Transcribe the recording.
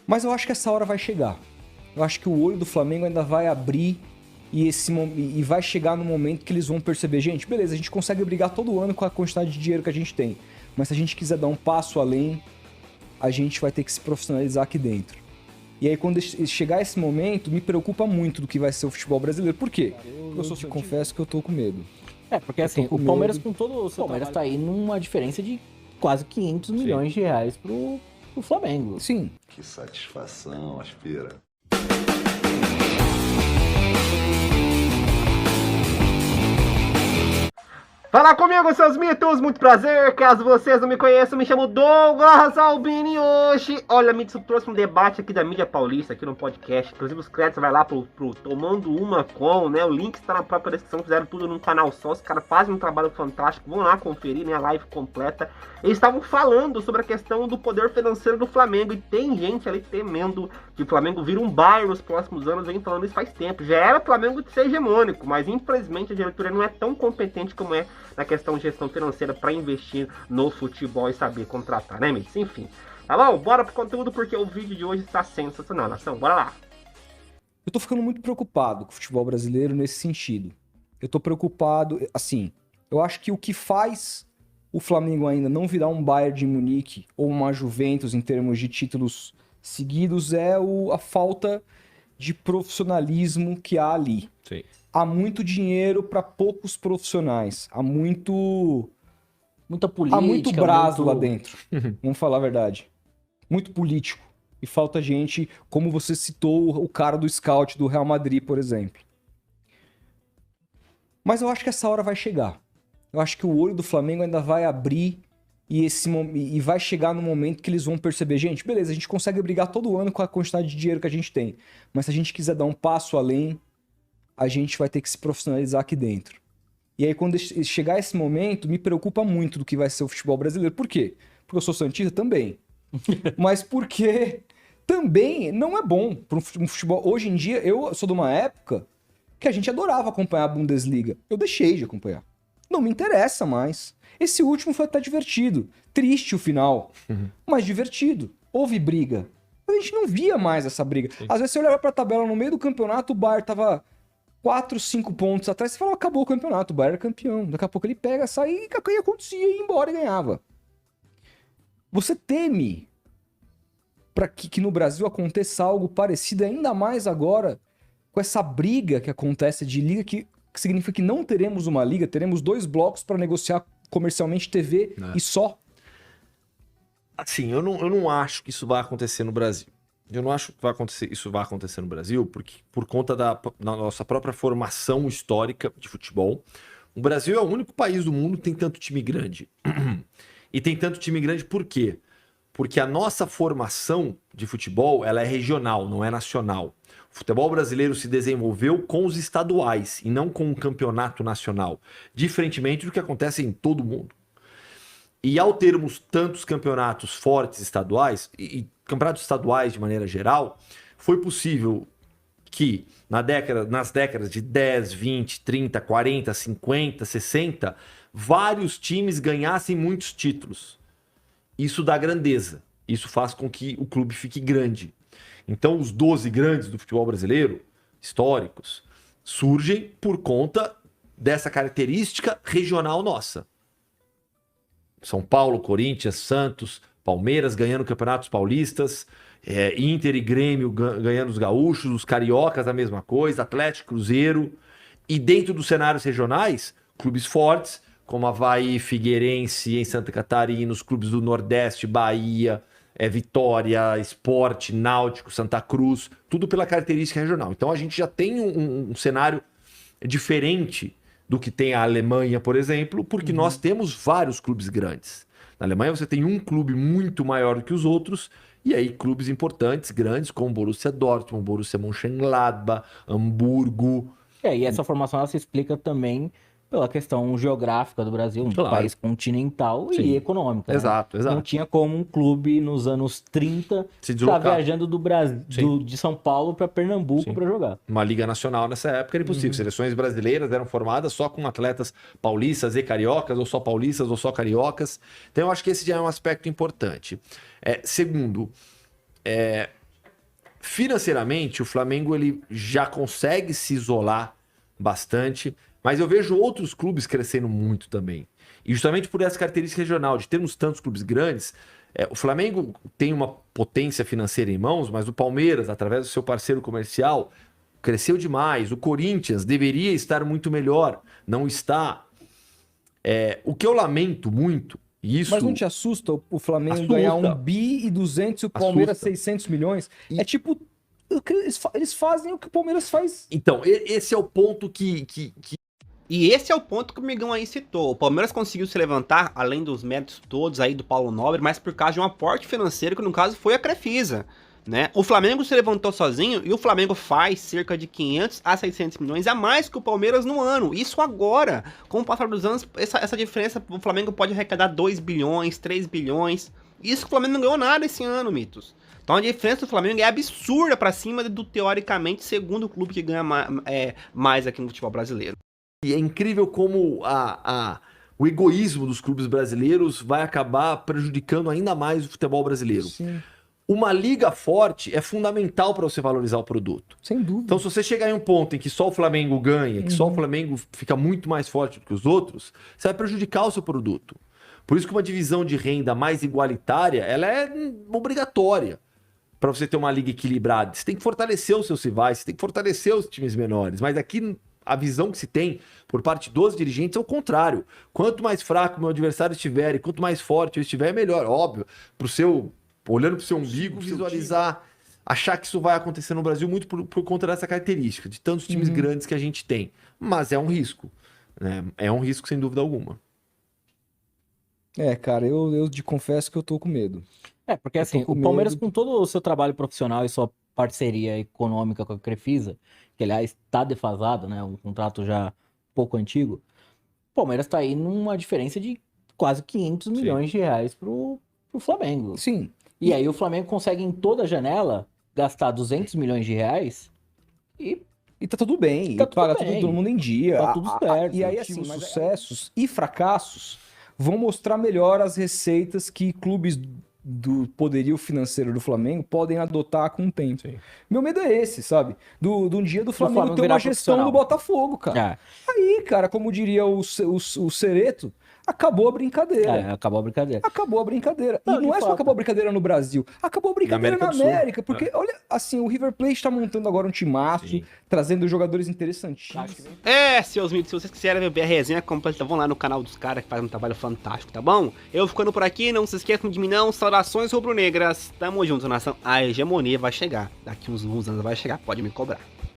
Mas eu acho que essa hora vai chegar. Eu acho que o olho do Flamengo ainda vai abrir e vai chegar no momento que eles vão perceber, gente, beleza, a gente consegue brigar todo ano com a quantidade de dinheiro que a gente tem, mas se a gente quiser dar um passo além, a gente vai ter que se profissionalizar aqui dentro. E aí, quando chegar esse momento, me preocupa muito do que vai ser o futebol brasileiro. Por quê? Eu te confesso que eu tô com medo. Porque assim, o Palmeiras com todo o seu Palmeiras tá aí numa diferença de quase 500 milhões de reais pro Flamengo. Sim. Que satisfação, Aspira. Fala comigo, seus mitos, muito prazer. Caso vocês não me conheçam, me chamo Douglas Albini hoje. Olha, me trouxe um debate aqui da mídia paulista, aqui no podcast. Inclusive os créditos vai lá pro Tomando Uma Com, né? O link está na própria descrição, fizeram tudo num canal só. Os caras fazem um trabalho fantástico, vão lá conferir, né? A live completa. Eles estavam falando sobre a questão do poder financeiro do Flamengo. E tem gente ali temendo que o Flamengo vira um Bayern nos próximos anos. Vem falando isso faz tempo. Já era Flamengo de ser hegemônico, mas infelizmente a diretoria não é tão competente como é na questão de gestão financeira para investir no futebol e saber contratar, né, Mitz? Enfim. Tá bom? Bora pro conteúdo porque o vídeo de hoje está sensacional, nação. Bora lá. Eu tô ficando muito preocupado com o futebol brasileiro nesse sentido. Eu tô preocupado, assim, eu acho que o que faz o Flamengo ainda não virar um Bayern de Munique ou uma Juventus em termos de títulos seguidos é a falta de profissionalismo que há ali. Sim. Há muito dinheiro para poucos profissionais. Muita política. Há muito braço lá dentro. Vamos falar a verdade. Muito político. E falta gente, como você citou, o cara do scout do Real Madrid, por exemplo. Mas eu acho que essa hora vai chegar. Eu acho que o olho do Flamengo ainda vai abrir e vai chegar no momento que eles vão perceber, gente, beleza, a gente consegue brigar todo ano com a quantidade de dinheiro que a gente tem. Mas se a gente quiser dar um passo além, a gente vai ter que se profissionalizar aqui dentro. E aí, quando chegar esse momento, me preocupa muito do que vai ser o futebol brasileiro. Por quê? Porque eu sou santista também. Mas porque também não é bom para um futebol. Hoje em dia, eu sou de uma época que a gente adorava acompanhar a Bundesliga. Eu deixei de acompanhar. Não me interessa mais. Esse último foi até divertido. Triste o final, mas divertido. Houve briga. A gente não via mais essa briga. Sim. Às vezes você olhava pra tabela no meio do campeonato, o Bayern tava 4, 5 pontos atrás, você falou, acabou o campeonato, o Bayern é campeão. Daqui a pouco ele pega, sai e acontecia, ia embora e ganhava. Você teme para que no Brasil aconteça algo parecido, ainda mais agora, com essa briga que acontece de liga, que significa que não teremos uma liga, teremos 2 blocos para negociar comercialmente TV e só. Assim, eu não acho que isso vai acontecer no Brasil. Eu não acho que isso vai acontecer no Brasil por conta da nossa própria formação histórica de futebol. O Brasil é o único país do mundo que tem tanto time grande. E tem tanto time grande por quê? Porque a nossa formação de futebol ela é regional, não é nacional. O futebol brasileiro se desenvolveu com os estaduais e não com o campeonato nacional. Diferentemente do que acontece em todo o mundo. E ao termos tantos campeonatos fortes estaduais, e campeonatos estaduais de maneira geral, foi possível que nas décadas de 10, 20, 30, 40, 50, 60, vários times ganhassem muitos títulos. Isso dá grandeza. Isso faz com que o clube fique grande. Então os 12 grandes do futebol brasileiro, históricos, surgem por conta dessa característica regional nossa. São Paulo, Corinthians, Santos, Palmeiras ganhando campeonatos paulistas, Inter e Grêmio ganhando os gaúchos, os cariocas a mesma coisa, Atlético, Cruzeiro. E dentro dos cenários regionais, clubes fortes, como Avaí, Figueirense em Santa Catarina, os clubes do Nordeste, Bahia, Vitória, Sport, Náutico, Santa Cruz, tudo pela característica regional. Então a gente já tem um cenário diferente do que tem a Alemanha, por exemplo, porque nós temos vários clubes grandes. Na Alemanha você tem um clube muito maior do que os outros, e aí clubes importantes, grandes, como Borussia Dortmund, Borussia Mönchengladbach, Hamburgo. E essa formação ela se explica também pela questão geográfica do Brasil, um país continental e econômico. Exato, exato. Não tinha como um clube nos anos 30 estar viajando do Brasil, de São Paulo para Pernambuco para jogar. Uma liga nacional nessa época era impossível. Seleções brasileiras eram formadas só com atletas paulistas e cariocas, ou só paulistas ou só cariocas. Então eu acho que esse já é um aspecto importante. Segundo, Financeiramente, o Flamengo ele já consegue se isolar bastante, mas eu vejo outros clubes crescendo muito também. E justamente por essa característica regional, de termos tantos clubes grandes, o Flamengo tem uma potência financeira em mãos, mas o Palmeiras, através do seu parceiro comercial, cresceu demais. O Corinthians deveria estar muito melhor, não está. O que eu lamento muito, isso... Mas não te assusta o Flamengo Assusta. ganhar 1 bi e 200 e o Palmeiras Assusta. 600 milhões? É tipo, eles fazem o que o Palmeiras faz. Então, esse é o ponto que... E esse é o ponto que o Migão aí citou. O Palmeiras conseguiu se levantar, além dos méritos todos aí do Paulo Nobre, mas por causa de um aporte financeiro que no caso foi a Crefisa, né? O Flamengo se levantou sozinho e o Flamengo faz cerca de 500 a 600 milhões a mais que o Palmeiras no ano. Isso agora, com o passar dos anos, essa diferença, o Flamengo pode arrecadar 2 bilhões, 3 bilhões. Isso que o Flamengo não ganhou nada esse ano, Mitos. Então a diferença do Flamengo é absurda pra cima do, teoricamente, segundo clube que ganha mais aqui no futebol brasileiro. E é incrível como o egoísmo dos clubes brasileiros vai acabar prejudicando ainda mais o futebol brasileiro. Sim. Uma liga forte é fundamental para você valorizar o produto. Sem dúvida. Então, se você chegar em um ponto em que só o Flamengo ganha, que só o Flamengo fica muito mais forte do que os outros, você vai prejudicar o seu produto. Por isso que uma divisão de renda mais igualitária, ela é obrigatória para você ter uma liga equilibrada. Você tem que fortalecer os seus rivais, você tem que fortalecer os times menores. Mas aqui a visão que se tem por parte dos dirigentes é o contrário. Quanto mais fraco o meu adversário estiver e quanto mais forte eu estiver, é melhor. Óbvio, olhando para o seu umbigo, visualizar, achar que isso vai acontecer no Brasil muito por conta dessa característica, de tantos times grandes que a gente tem. Mas é um risco. Né? É um risco, sem dúvida alguma. Cara, eu te confesso que eu tô com medo. Porque assim, o Palmeiras, com todo o seu trabalho profissional e sua parceria econômica com a Crefisa, que aliás está defasado, né? Um contrato já pouco antigo, o Palmeiras tá aí numa diferença de quase 500 milhões de reais pro Flamengo. Sim. E aí o Flamengo consegue em toda a janela gastar 200 milhões de reais e tá tudo bem. Tá E tudo pagar bem. todo mundo em dia. Tá tudo certo. E aí, assim, sucessos e fracassos vão mostrar melhor as receitas que clubes do poderio financeiro do Flamengo podem adotar com o tempo. Sim. Meu medo é esse, sabe? Do um dia do Flamengo Flamengo ter virar uma gestão profissional. do Botafogo, cara. Aí, cara, como diria o Cereto, acabou a brincadeira. Acabou a brincadeira. Acabou a brincadeira. Não, E não de é só fato. acabou a brincadeira no Brasil. Acabou a brincadeira Na na América do Sul. América. Porque, olha, assim, o River Plate tá montando agora um timaço, Sim. trazendo jogadores interessantíssimos. Seus mitos, se vocês quiserem ver a resenha completa, vão lá no canal dos caras que fazem um trabalho fantástico, tá bom? Eu ficando por aqui, não se esqueçam de mim não, saudações rubro-negras, tamo junto, nação, a hegemonia vai chegar, daqui uns anos vai chegar, pode me cobrar.